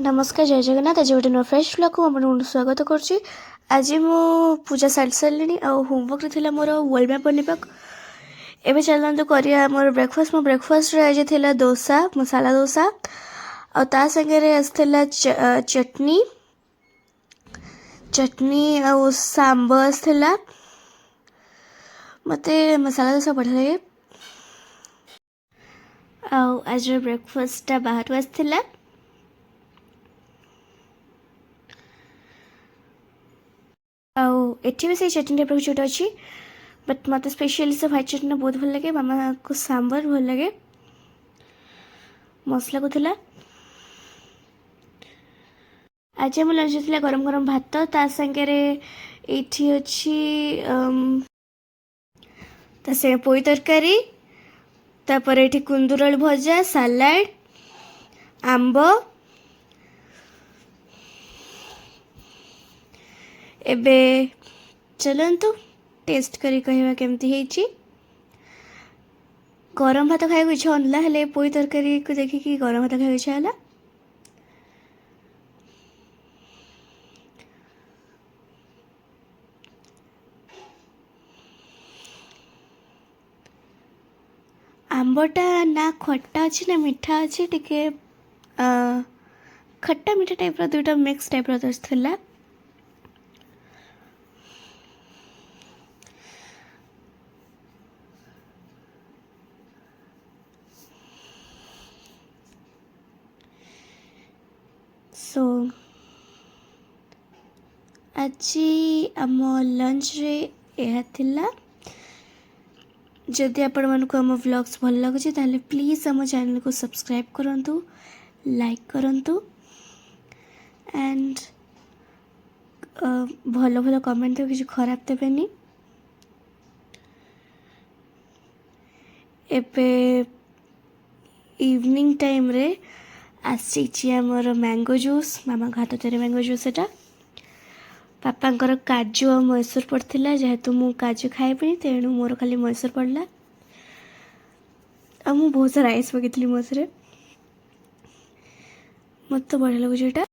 नमस्कार जय जगन्नाथ। आज गोटे नुआ फ्रेश ब्लॉग को आपको स्वागत करुच्ची। आज मु पूजा सारी सारे आ होमवर्क थी मोर वर्ल्ड मैप बनवाक। एवं चलते करिया मोर ब्रेकफास्ट। मो ब्रेकफास्ट आज थी डोसा, मसाला डोसा आ संगे आसला चटनी चटनी आ सांबर आसला। मते मसाला डोसा बढ़िया लगे। आज ब्रेकफास्ट बाहर आसला। एटी भी से चटनी टाइप छोटा अच्छी बट मत स्पेशली से व्हाइट चटनी बहुत भल लगे। मामा को सांबर भल लगे। मसला को थिला आज आम लंच थी गरम गरम भात ता संगे एठी अच्छी पोई तरकारी तापर एठी कुंदुर आलू भजा सालाड आंब। एबे चलतु टेस्ट करी कहवा केमती है। गरम भात खाई इच्छा होना हेले पोई तरकारी को देखिकी गरम भात खाई इच्छा है। आंबटा ना खट्टा अच्छी ना मीठा अच्छी टिके खट्टा मीठा टाइप दुईटा मिक्स टाइप था। सो आज आम लंच रे यह थिला। जदि आपण मानक आम व्लॉग्स भल लगुच ताले प्लीज आम चैनल को सब्सक्राइब करंतु, लाइक करंतु एंड भल भल कमेंट किसी खराब देवेनी। एबे इवनिंग टाइम रे आसी आमर मैंगो जूस। मामा हाथ तेरे मैंगो जूस एटा पापांकर काजू और मैसूर पड़ता जेहेतु मु काजू खाइबी तेणु मोर खाली मैसूर पड़ला। आ मु बहुत सारा आइस पकई मौसरे मत तो बढ़िया लगुच।